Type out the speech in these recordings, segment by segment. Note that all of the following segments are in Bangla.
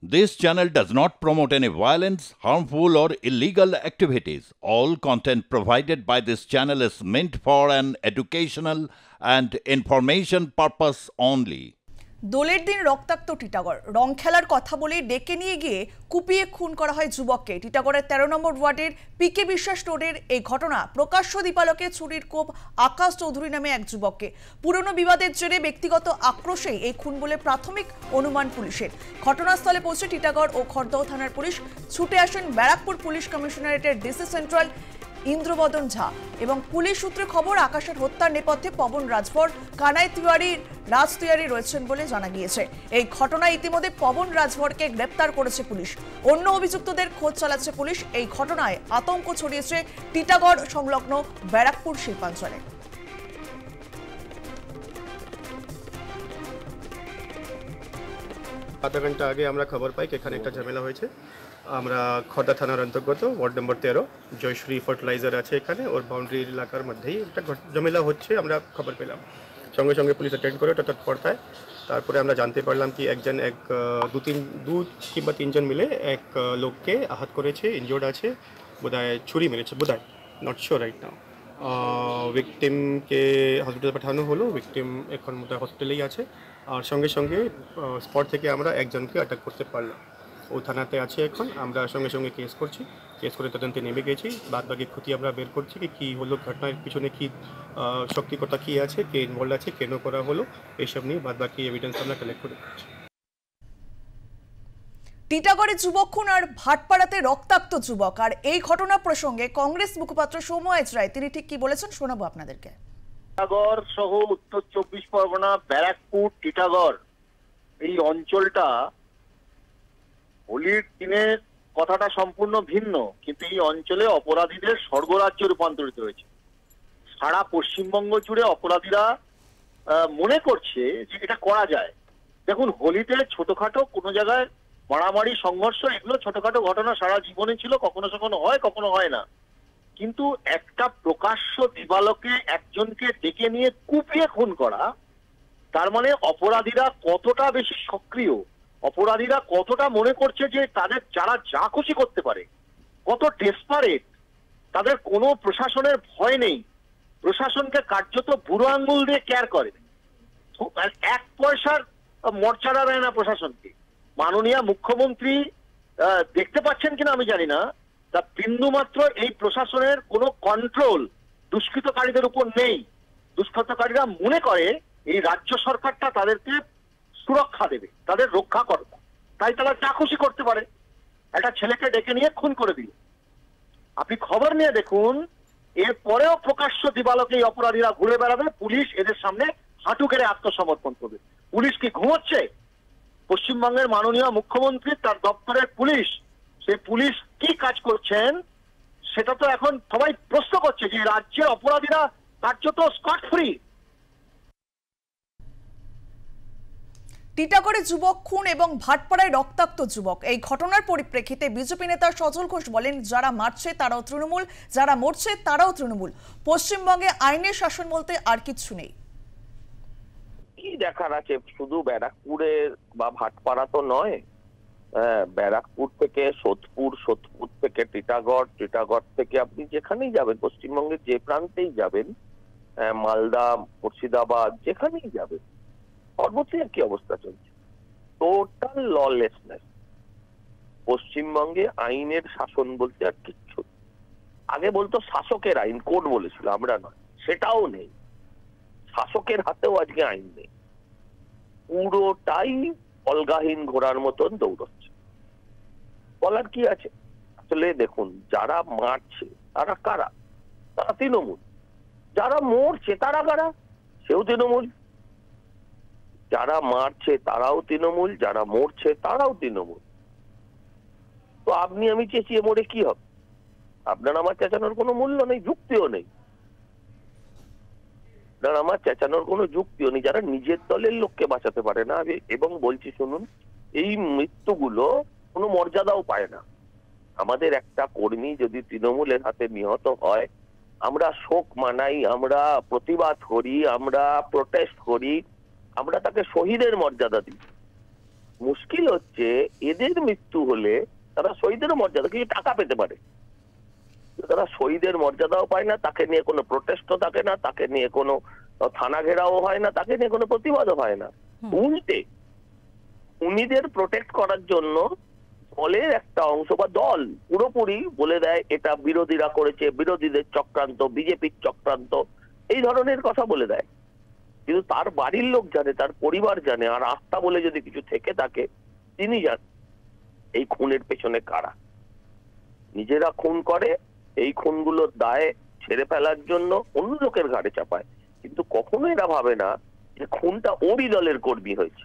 This channel does not promote any violence, harmful, or illegal activities. All content provided by this channel is meant for an educational and information purpose only. দোলের দিন রক্তাক্ত টিটাগড়, রং খেলার কথা বলে ডেকে নিয়ে গিয়ে কুপিয়ে খুন করা হয় যুবককে। টিটাগড়ের 13 নম্বর ওয়ার্ডের পিকে বিশ্বাস রোডের এই ঘটনা। প্রকাশ্য দীপালোকে ছুরির কোপ আকাশ চৌধুরী নামে এক যুবককে। পুরনো বিবাদের জেরে ব্যক্তিগত আক্রোশেই এই খুন বলে প্রাথমিক অনুমান পুলিশের। ঘটনাস্থলে পৌঁছে টিটাগড় ও খড়দহ থানার পুলিশ ছুটে আসেন ব্যারাকপুর পুলিশ কমিশনারেটের ডিসি সেন্ট্রাল ইন্দ্রবদন ঝা এবং পুলিশ সূত্রে খবর আকাশের হত্যার নেপথ্যে পবন রাজভর, কানাই তিওয়ারি, রাজ তিওয়ারি রয়েছেন বলে জানা গিয়েছে। এই ঘটনায় ইতিমধ্যে পবন রাজভরকে গ্রেপ্তার করেছে পুলিশ। অন্য অভিযুক্তদের খোঁজ চালাচ্ছে পুলিশ। এই ঘটনায় আতঙ্ক ছড়িয়েছে টিটাগড় সংলগ্ন ব্যারাকপুর শিল্পাঞ্চলে। আধা ঘন্টা আগে আমরা খবর পাই যে এখানে একটা ঝামেলা হয়েছে। আমরা খড়দা থানার অন্তর্গত ওয়ার্ড নম্বর 13 জয়শ্রী ফার্টিলাইজার আছে এখানে, ওর বাউন্ডারি এলাকার মধ্যেই একটা ঝামেলা হচ্ছে। আমরা খবর পেলাম, সঙ্গে সঙ্গে পুলিশ অ্যাটেন্ড করে ওটা তৎপরতায়। তারপরে আমরা জানতে পারলাম কি দু কিংবা তিনজন মিলে এক লোককে আহত করেছে, ইনজোর্ড আছে, বোধহয় ছুরি মেরেছে, বোধহয়, নট শিওর রাইট নাও। ভিকটিমকে হসপিটালে পাঠানো হলো, ভিকটিম এখন বোধহয় হসপিটালেই আছে। আর সঙ্গে সঙ্গে স্পট থেকে আমরা একজনকে আটক করতে পারলাম। ও থানাতে আছে এখন। আমরা সঙ্গে সঙ্গে কেস করছি, কেস করে তদন্তে নেমে গেছি। বাদ বাকি ক্ষতি আমরা বের করছি কি হলো, ঘটনার পিছনে কি শক্তিকতা কী আছে, কে ইনভলভ আছে, কেন করা হলো, এইসব নিয়ে বাদ বাকি এভিডেন্স আমরা কালেক্ট করে দিচ্ছি। টিটাগড়ে যুবক খুন আর ভাটপাড়াতে রক্তাক্ত যুবক। আর এই ঘটনা প্রসঙ্গে কংগ্রেস মুখপাত্র সৌম্য রায় তিনি ঠিক কি বলেছেন শোনাবো আপনাদেরকে। টিটাগড় সহ উত্তর 24 পরগনা, ব্যারাকপুর, টিটাগড় এই অঞ্চলটা হোলির দিনের কথাটা সম্পূর্ণ ভিন্ন, কিন্তু এই অঞ্চলে অপরাধীদের স্বর্গরাজ্য রূপান্তরিত হয়েছে। সারা পশ্চিমবঙ্গ জুড়ে অপরাধীরা মনে করছে যে এটা করা যায়। দেখুন, হোলিতে ছোটখাটো কোনো জায়গায় মারামারি, সংঘর্ষ, এগুলো ছোটখাটো ঘটনা সারা জীবনে ছিল, কখনো কখনো হয়, কখনো হয় না। কিন্তু একটা প্রকাশ্য দিবালোকে একজনকে ডেকে নিয়ে কুপিয়ে খুন করা, তার মানে অপরাধীরা কতটা বেশি সক্রিয়, অপরাধীরা কতটা মনে করছে যে তাদের যারা যা খুশি করতে পারে, কত ডেসপারেট, তাদের কোনো প্রশাসনের ভয় নেই, প্রশাসনকে কার্যত বুড়ো আঙ্গুল দিয়ে কেয়ার করে, এক পয়সার মর্যাদা দেয় না প্রশাসনকে। মাননীয় মুখ্যমন্ত্রী দেখতে পাচ্ছেন কিনা আমি জানি না, তা বিন্দু মাত্র এই প্রশাসনের কোনো কন্ট্রোল দুষ্কৃতকারীদের উপর নেই। দুষ্কৃতকারীরা মনে করে এই রাজ্য সরকারটা তাদেরকে সুরক্ষা দেবে, তাদের রক্ষা করবে, তাই তারা যা খুশি করতে পারে। একটা ছেলেকে ডেকে নিয়ে খুন করে দিল। আপনি খবর নিয়ে দেখুন, এরপরেও প্রকাশ্য দিবালোকে এই অপরাধীরা ঘুরে বেড়াবে, পুলিশ এদের সামনে হাঁটু গেড়ে আত্মসমর্পণ করবে। পুলিশ কি ঘুমোচ্ছে? পশ্চিমবঙ্গের মাননীয় মুখ্যমন্ত্রী, তার দপ্তরের পুলিশ, সেই পুলিশ কি কাজ করছেন সেটা তো এখন সবাই প্রশ্ন করছে যে রাজ্যের অপরাধীরা কার্যত স্কট ফ্রি। টিটাগড়ে যুবক খুন এবং ভাটপাড়ায় রক্তাক্ত যুবক, এই ঘটনার পরিপ্রেক্ষিতে বিজেপি নেতা সজল ঘোষ বলেন, যারা মারছে তারাও তৃণমূল, যারা মরছে তারাও তৃণমূল। পশ্চিমবঙ্গে আইনের শাসন বলতে আর কিছু নেই। কি দেখার আছে? শুধু ব্যারাকপুরে বা ভাটপাড়া তো নয়, ব্যারাকপুর থেকে সোদপুর, সোদপুর থেকে টিটাগড়, টিটাগড় থেকে আপনি যেখানেই যাবেন, পশ্চিমবঙ্গের যে প্রান্তেই যাবেন, মালদা, মুর্শিদাবাদ, যেখানেই যাবেন, সর্বত্র কি অবস্থা চলছে? Total lawlessness. পশ্চিমবঙ্গে আইনের শাসন বলতে আর কিচ্ছু। আগে বলতো শাসকের আইন, কোর্ট বলেছিল, আমরা নয়, সেটাও নেই। শাসকের হাতেও আজকে আইন নেই, পুরোটাই অলগাহীন ঘোড়ার মতন দৌড়চ্ছে। বলার কি আছে? আসলে দেখুন, যারা মারছে তারা কারা? তারা তৃণমূল। যারা মরছে তারা কারা? সেও তৃণমূল। যারা মারছে তারাও তৃণমূল, যারা মরছে তারাও তৃণমূল। তো আপনি আমি চেঁচিয়ে মরে কি হবে? আপনার আমার চেঁচানোর কোনো মূল্য নেই, যুক্তিও নেই। আপনার আমার চেঁচানোর কোনো যুক্তিও নেই যারা নিজের দলের লোককে বাঁচাতে পারে না। এবং বলছি শুনুন, এই মৃত্যুগুলো কোনো মর্যাদাও পায় না। আমাদের একটা কর্মী যদি তৃণমূলের হাতে নিহত হয়, আমরা শোক মানাই, আমরা প্রতিবাদ করি, আমরা প্রোটেস্ট করি, আমরা তাকে শহীদের মর্যাদা দিই। মুশকিল হচ্ছে এদের মৃত্যু হলে তারা শহীদের মর্যাদা কিছু টাকা পেতে পারে, তারা শহীদের মর্যাদাও পায় না, তাকে নিয়ে কোনো প্রোটেস্টও থাকে না, তাকে নিয়ে কোনো থানা ঘেরাও হয় না, তাকে নিয়ে কোনো প্রতিবাদও হয় না। উল্টে উনিদের প্রোটেক্ট করার জন্য দলের একটা অংশ বা দল পুরোপুরি বলে দেয় এটা বিরোধীরা করেছে, বিরোধীদের চক্রান্ত, বিজেপির চক্রান্ত, এই ধরনের কথা বলে দেয়। কিন্তু তার বাড়ির লোক জানে, তার পরিবার জানে, আর আস্থা বলে যদি কিছু থেকে থাকে তিনি জানেন এই খুনের পেছনে কারা। নিজেরা খুন করে, এই খুনগুলোর দায়ে ছেড়ে ফেলার জন্য অন্য লোকের ঘাড়ে চাপায়, কিন্তু কখনো এরা ভাবে না যে খুনটা ওরই দলের কর্মী হয়েছে।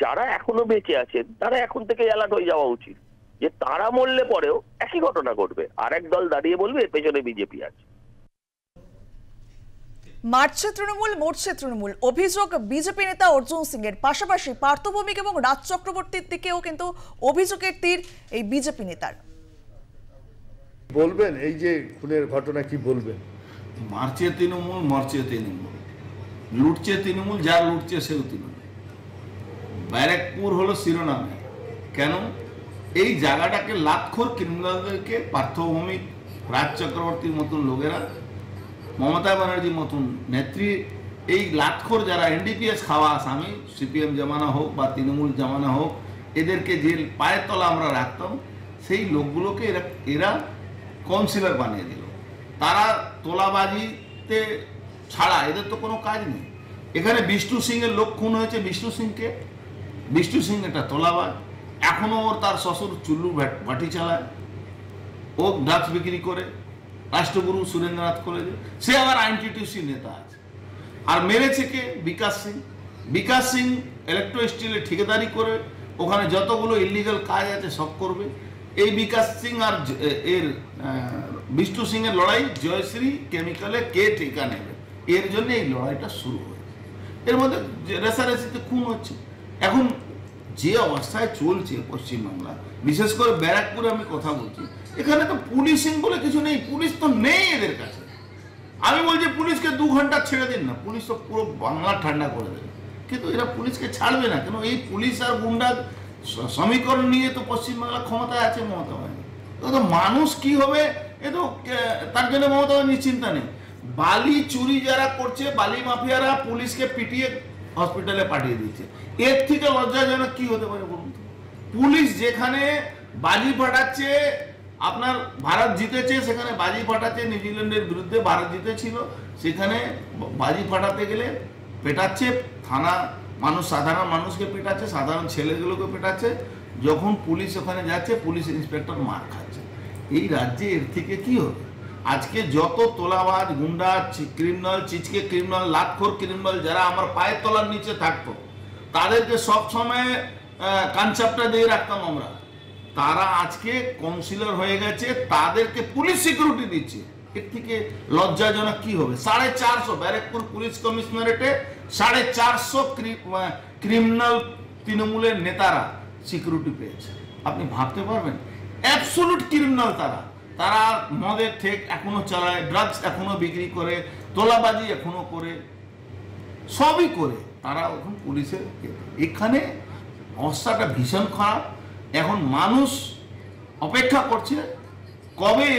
যারা এখনো বেঁচে আছেন তারা এখন থেকে অ্যালার্ট হয়ে যাওয়া উচিত যে তারা মরলে পরেও একই ঘটনা ঘটবে, আর এক দল দাঁড়িয়ে বলবে এর পেছনে বিজেপি আছে। মারছে তৃণমূল, মরছে তৃণমূল, অভিযোগ বিজেপি নেতা অর্জুন সিং এর। পাশাপাশি পার্থ ভৌমিক এবং রাজ চক্রবর্তীর দিকেও কিন্তু অভিযোগের তীর এই বিজেপি নেতার। বলবেন এই যে খুনের ঘটনা কি বলবেন? মারছে তৃণমূল, মরছে তৃণমূল, লুটছে তৃণমূল, যার লুটছে সেও তৃণমূল। ব্যারাকপুর হলো শিরোনামে কেন? এই জায়গাটাকে লাখখোর ক্রিমিনালদেরকে, পার্থ ভৌমিক, রাজ চক্রবর্তীর মতন লোকেরা, মমতা ব্যানার্জির মতন নেত্রী, এই লাখখোর যারা এনডিপিএস খাওয়া আসামি, সিপিএম জামানা হোক বা তৃণমূল জামানা হোক, এদেরকে যে পায়ের তলা আমরা রাখতাম, সেই লোকগুলোকে এরা কাউন্সিলর বানিয়ে দিল। তারা তোলাবাজিতে ছাড়া এদের তো কোনো কাজ নেই। এখানে বিষ্ণু সিং এর লোক খুন হয়েছে। বিষ্ণু সিং এটা তোলাবাজ, এখনো ওর তার শ্বশুর চুল্লু বাটি চালায়, ও ড্রাগস বিক্রি করে, রাষ্ট্রগুরু সুরেন্দ্রনাথ কলেজে, সে আবার আইনটিটিউসি নেতা আছে। আর মেরেছে কে? বিকাশ সিং ইলেকট্রো স্টিলে ঠিকাদারি করে ওখানে যতগুলো ইলিগাল কাজ আছে সব করবে। এই বিকাশ সিং আর এর বিষ্ণু সিং এর লড়াই জয়শ্রী কেমিক্যালে কে ঠিকা নেবে, এর জন্য এই লড়াইটা শুরু হয়েছে। এর মধ্যে রেসারেসিতে খুন হচ্ছে। এখন যে অবস্থায় চলছে পশ্চিমবাংলা, বিশেষ করে ব্যারাকপুরে আমি কথা বলছি, এখানে তো পুলিশিং বলে কিছু নেই, পুলিশ তো নেই এদের কাছে। আমি বলছি পুলিশকে 2 ঘন্টা ছেড়ে দিন না, পুলিশ তো পুরো বাংলা ঠান্ডা করে দেবে, কিন্তু এরা পুলিশকে ছাড়বে না কেন? এই পুলিশ আর গুন্ডা সমীকরণ নিয়ে তো পশ্চিমবাংলা ক্ষমতায় আছে মমতা ব্যানার্জি। তো মানুষ কি হবে এ তো তার জন্য মমতা ব্যানার্জি চিন্তা নেই। বালি চুরি যারা করছে, বালি মাফিয়ারা পুলিশকে পিটিয়ে হসপিটালে পাঠিয়ে দিচ্ছে, এর থেকে লজ্জাজনক কি হতে পারে বলুন তো? পুলিশ যেখানে বাজি ফাটাচ্ছে, আপনার ভারত জিতেছে সেখানে বাজি ফাটাচ্ছে, নিউজিল্যান্ডের বিরুদ্ধে ভারত জিতেছিল, সেখানে বাজি ফাটাতে গেলে পেটাচ্ছে, থানা মানুষ, সাধারণ মানুষকে পেটাচ্ছে, সাধারণ ছেলেগুলোকে পেটাচ্ছে। যখন পুলিশ ওখানে যাচ্ছে, পুলিশ ইন্সপেক্টর মার খাচ্ছে। এই রাজ্যে এর থেকে কি হবে? আজকে যত তোলাবাজ, গুন্ডা, ক্রিমিনাল, চিচকে ক্রিমিনাল, লাখখোর ক্রিমিনাল যারা আমার পায়ের তলার নিচে থাকতো, তাদেরকে সব সময় কনসেপ্টটা দিয়ে রাখতাম আমরা, তারা আজকে কাউন্সিলর হয়ে গেছে, তাদেরকে পুলিশ সিকিউরিটি দিচ্ছে। এর থেকে লজ্জাজনক কি হবে? 450 ব্যারাকপুর পুলিশ কমিশনারেটে 450 ক্রিমিনাল তৃণমূলের নেতারা সিকিউরিটি পেয়েছে। আপনি ভাবতে পারবেন? অ্যাবসোলুট ক্রিমিনাল তারা মদের ঠেক এখনো চালায়, ড্রাগস এখনো বিক্রি করে, তোলাবাজি এখনো করে, সবই করে তারা এখন পুলিশের। এখানে অবস্থাটা ভীষণ খারাপ। এখন মানুষ অপেক্ষা করছে কবে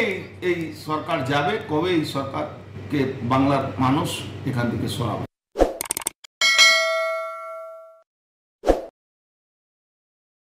এই সরকার যাবে, কবে এই সরকারকে বাংলার মানুষ এখান থেকে সরাবে।